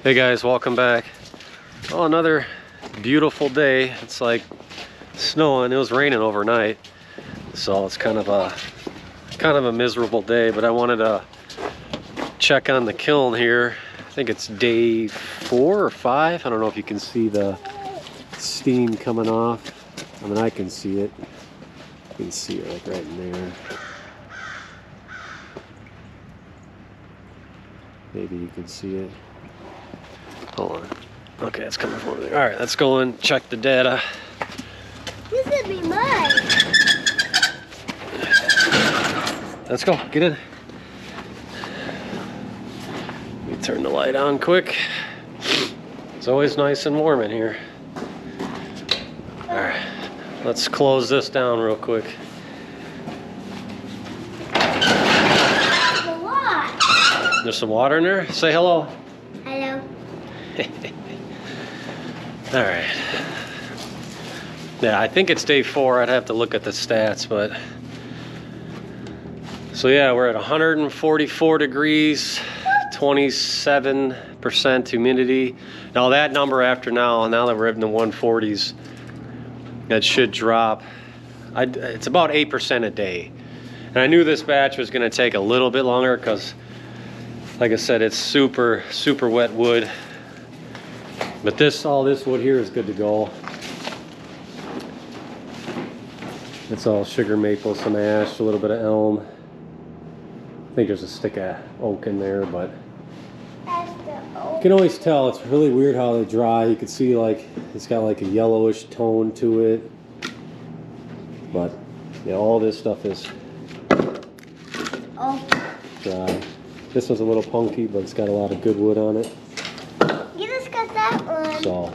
Hey guys, welcome back. Oh, another beautiful day. It's like snowing. It was raining overnight, so it's kind of a miserable day. But I wanted to check on the kiln here. I think it's day 4 or 5. I don't know if you can see the steam coming off. I mean, I can see it. You can see it like right in there. Maybe you can see it. Hold on. Okay, it's coming from over there. All right, let's go and check the data. This would be mine. Let's go. Get in. Let me turn the light on quick. It's always nice and warm in here. All right, let's close this down real quick. There's some water in there. Say hello. Hello. All right. Yeah, I think it's day 4. I'd have to look at the stats, but so yeah, we're at 144 degrees, 27% humidity. Now that number after now that we're in the 140s, that should drop. It's about 8% a day. And I knew this batch was going to take a little bit longer because, like I said, it's super wet wood. But all this wood here is good to go. It's all sugar maple, some ash, a little bit of elm. I think there's a stick of oak in there, but you can always tell. It's really weird how they dry. You can see like it's got like a yellowish tone to it. But yeah, all this stuff is dry. This was a little punky, but it's got a lot of good wood on it. You just got that one. So,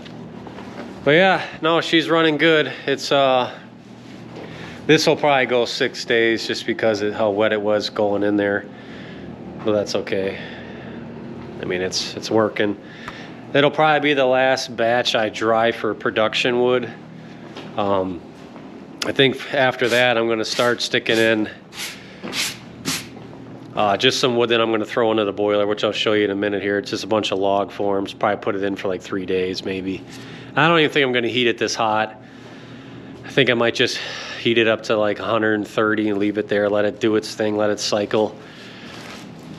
but yeah, no, she's running good. It's this will probably go 6 days just because of how wet it was going in there. But that's okay. I mean, it's working. It'll probably be the last batch I dry for production wood. I think after that, I'm going to start sticking in just some wood that I'm going to throw into the boiler, which I'll show you in a minute here. It's just a bunch of log forms. Probably put it in for like 3 days, maybe. I don't even think I'm going to heat it this hot. I think I might just heat it up to like 130 and leave it there. Let it do its thing. Let it cycle.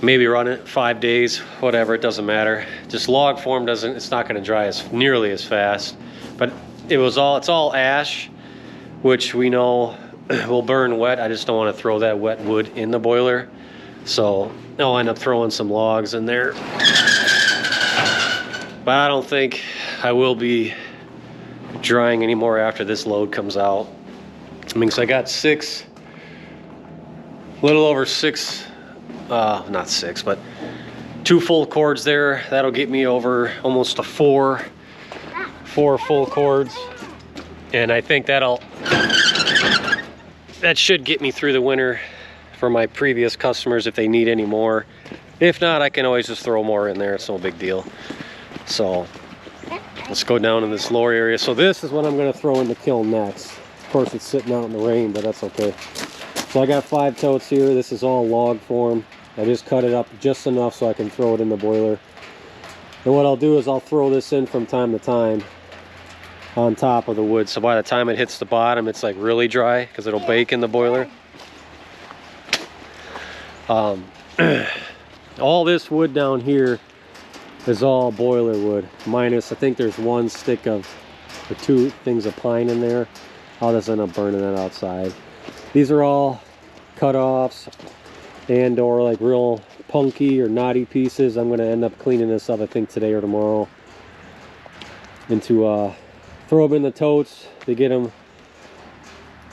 Maybe run it 5 days. Whatever. It doesn't matter. Just log form doesn't. It's not going to dry nearly as fast. But it's all ash, which we know will burn wet. I just don't want to throw that wet wood in the boiler. So I'll end up throwing some logs in there. But I don't think I will be drying anymore after this load comes out. I mean, so I got a little over 6, not 6, but 2 full cords there. That'll get me over almost a 4 full cords. And I think that should get me through the winter for my previous customers if they need any more. If not, I can always just throw more in there. It's no big deal. So let's go down in this lower area. So this is what I'm going to throw in the kiln next. Of course, it's sitting out in the rain, but that's okay. So I got 5 totes here. This is all log form. I just cut it up just enough so I can throw it in the boiler. And what I'll do is I'll throw this in from time to time on top of the wood. So by the time it hits the bottom, it's like really dry because it'll bake in the boiler. All this wood down here is all boiler wood, minus I think there's 1 stick of or 2 things of pine in there. I'll just end up burning that outside. These are all cut-offs and or like real punky or knotty pieces. I'm going to end up cleaning this up, I think today or tomorrow, and to throw them in the totes to get them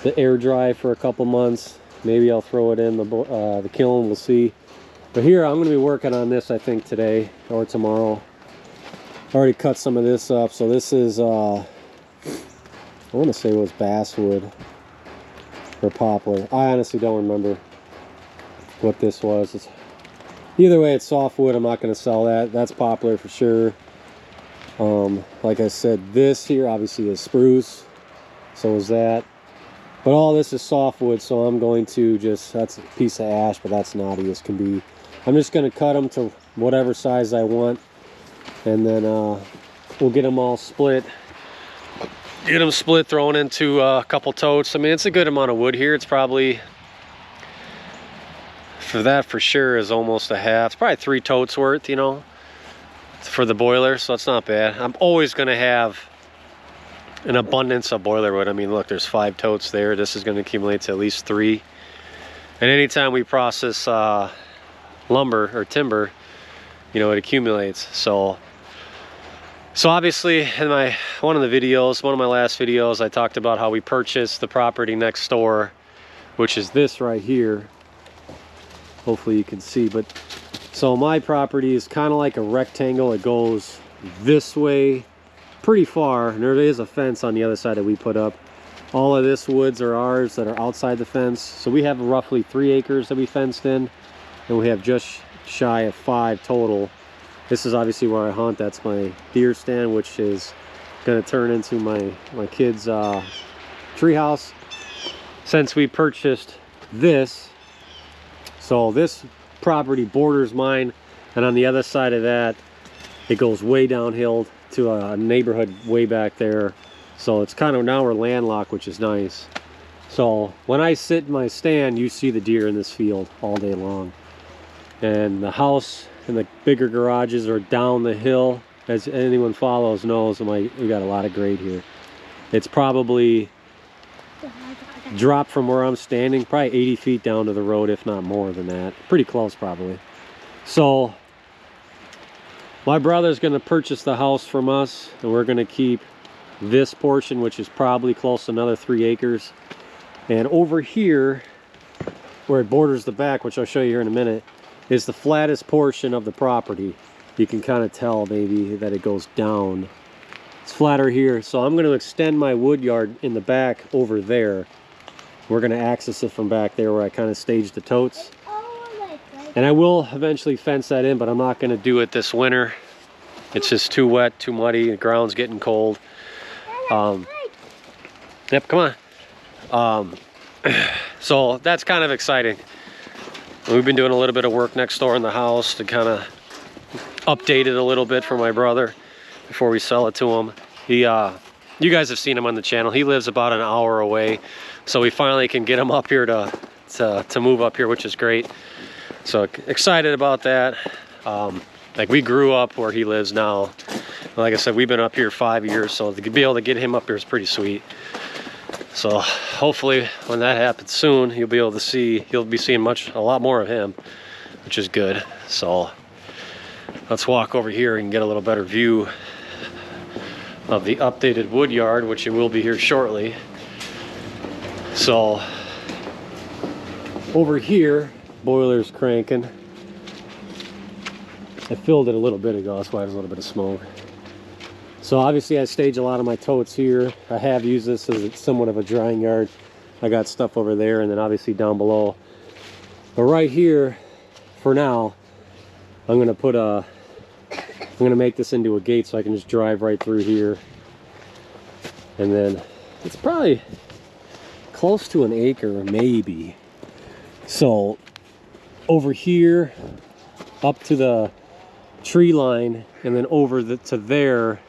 the air dry for a couple months. Maybe I'll throw it in the kiln, we'll see. But here I'm going to be working on this, I think today or tomorrow. I already cut some of this up. So this is I want to say it was basswood or poplar. I honestly don't remember what this was. Either way, it's softwood. I'm not going to sell that. That's poplar for sure. Like I said, this here obviously is spruce. So is that. But all this is softwood, so I'm going to that's a piece of ash, but that's knotty as can be. I'm just going to cut them to whatever size I want. and then we'll get them all split. Get them split, thrown into a couple totes. I mean, it's a good amount of wood here. It's probably, for that for sure, is almost a half. It's probably 3 totes worth, you know, for the boiler, so it's not bad. I'm always gonna have an abundance of boiler wood. I mean, look, there's 5 totes there. This is gonna accumulate to at least 3. And anytime we process lumber or timber, you know, it accumulates. So obviously in one of my last videos, I talked about how we purchased the property next door, which is this right here. Hopefully you can see, but so my property is kind of like a rectangle. It goes this way pretty far, and there is a fence on the other side that we put up. All of this woods are ours that are outside the fence. So we have roughly 3 acres that we fenced in, and we have just shy of 5 total. This is obviously where I hunt. That's my deer stand, which is going to turn into my kids' tree house. Since we purchased this, so this property borders mine, and on the other side of that, it goes way downhill to a neighborhood way back there. So it's kind of, now we're landlocked, which is nice. So when I sit in my stand, you see the deer in this field all day long. And the house and the bigger garages are down the hill. As anyone follows knows, we got a lot of grade here. It's probably dropped from where I'm standing, probably 80 feet down to the road, if not more than that. Pretty close, probably. So my brother's gonna purchase the house from us, and we're gonna keep this portion, which is probably close to another 3 acres. And over here, where it borders the back, which I'll show you here in a minute, is the flattest portion of the property. You can kind of tell maybe that it goes down. It's flatter here, so I'm going to extend my woodyard in the back over there. We're going to access it from back there where I kind of staged the totes. And I will eventually fence that in, but I'm not going to do it this winter. It's just too wet, too muddy, the ground's getting cold. Yep, come on. So that's kind of exciting. We've been doing a little bit of work next door in the house to kind of update it a little bit for my brother before we sell it to him. You guys have seen him on the channel. He lives about an hour away, so we finally can get him up here to move up here, which is great. So excited about that. Like, we grew up where he lives now. Like I said, we've been up here 5 years, so to be able to get him up here is pretty sweet. So hopefully when that happens soon, you'll be able to see, you'll be seeing a lot more of him, which is good. So let's walk over here and get a little better view of the updated wood yard, which it will be here shortly. So over here, boiler's cranking. I filled it a little bit ago, that's why there's a little bit of smoke. So obviously I stage a lot of my totes here. I have used this as somewhat of a drying yard. I got stuff over there, and then obviously down below. But right here, for now, I'm gonna make this into a gate so I can just drive right through here. And then it's probably close to an acre, maybe. So over here, up to the tree line, and then over to there,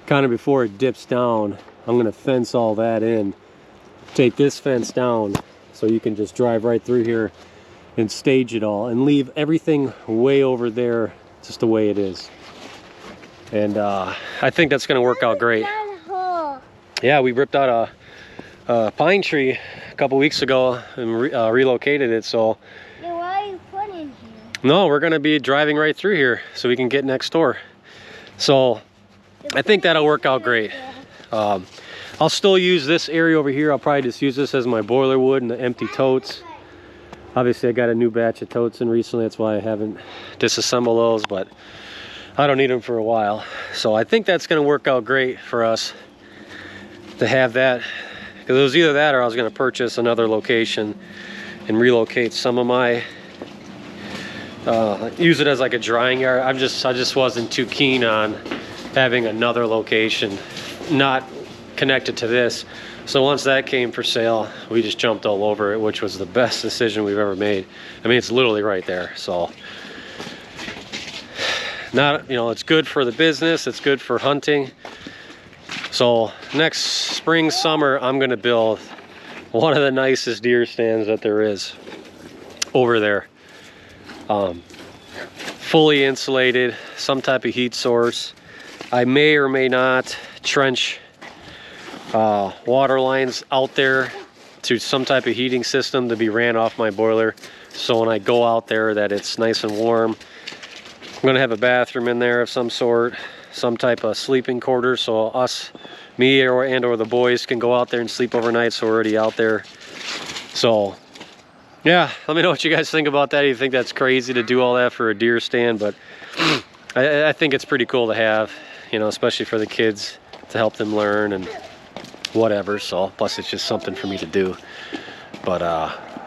kind of before it dips down, I'm gonna fence all that in, take this fence down, so you can just drive right through here and stage it all, and leave everything way over there just the way it is. And I think that's gonna work out great. Yeah, we ripped out a pine tree a couple weeks ago and relocated it. So Why are you putting here? no, we're gonna be driving right through here so we can get next door. So I think that'll work out great. I'll still use this area over here. I'll probably just use this as my boiler wood and the empty totes. Obviously I got a new batch of totes in recently, that's why I haven't disassembled those, but I don't need them for a while. So I think that's gonna work out great for us to have that, because it was either that or I was gonna purchase another location and relocate some of my, use it as like a drying yard. I just wasn't too keen on having another location not connected to this. So once that came for sale, we just jumped all over it, which was the best decision we've ever made. I mean, it's literally right there. So not, you know, it's good for the business, it's good for hunting. So next spring, summer, I'm gonna build one of the nicest deer stands that there is over there. Fully insulated, some type of heat source. I may or may not trench water lines out there to some type of heating system to be ran off my boiler. So when I go out there that it's nice and warm. I'm gonna have a bathroom in there of some sort, some type of sleeping quarters, so me or the boys can go out there and sleep overnight, so we're already out there. So yeah, let me know what you guys think about that. You think that's crazy to do all that for a deer stand, but I think it's pretty cool to have, you know, especially for the kids, to help them learn and whatever. So plus it's just something for me to do. But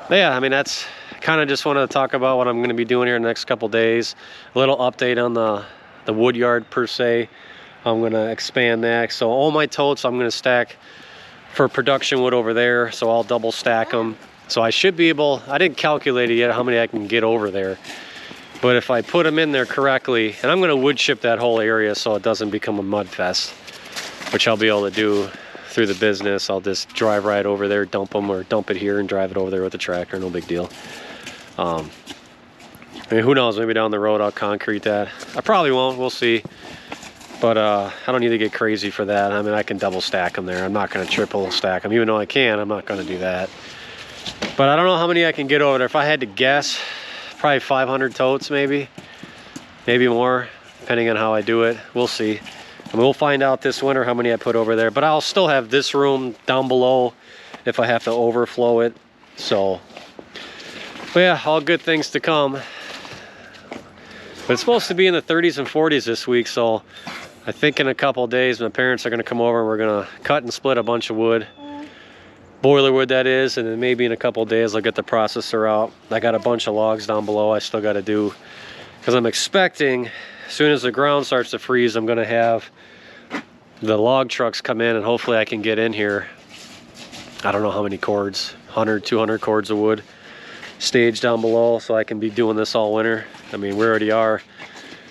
yeah, I mean, that's kind of just wanted to talk about what I'm going to be doing here in the next couple days. A little update on the Woodyard per se. I'm going to expand that. So all my totes I'm going to stack for production wood over there, so I'll double stack them. So I should be able, I didn't calculate it yet how many I can get over there, but if I put them in there correctly, and I'm going to wood chip that whole area so it doesn't become a mud fest, which I'll be able to do through the business. I'll just drive right over there, dump them, or dump it here and drive it over there with the tractor, no big deal. I mean, who knows, maybe down the road I'll concrete that. I probably won't, we'll see. But I don't need to get crazy for that. I mean, I can double stack them there. I'm not going to triple stack them, even though I can. I'm not going to do that. But I don't know how many I can get over there. If I had to guess, probably 500 totes maybe more, depending on how I do it. We'll see. And we'll find out this winter how many I put over there. But I'll still have this room down below if I have to overflow it. So, but yeah, all good things to come. But it's supposed to be in the 30s and 40s this week, so I think in a couple of days my parents are going to come over and we're going to cut and split a bunch of wood. Boiler wood, that is, and then maybe in a couple of days I'll get the processor out. I got a bunch of logs down below I still got to do, because I'm expecting as soon as the ground starts to freeze, I'm going to have the log trucks come in, and hopefully I can get in here. I don't know how many cords, 100, 200 cords of wood staged down below, so I can be doing this all winter. I mean, we already are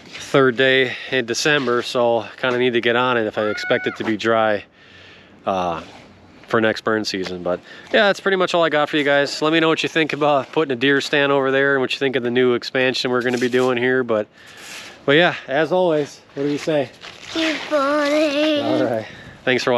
third day in December, so kind of need to get on it if I expect it to be dry for next burn season. But yeah, that's pretty much all I got for you guys. Let me know what you think about putting a deer stand over there and what you think of the new expansion we're going to be doing here. But yeah, as always, what do you say? Keep on. All right, thanks for watching.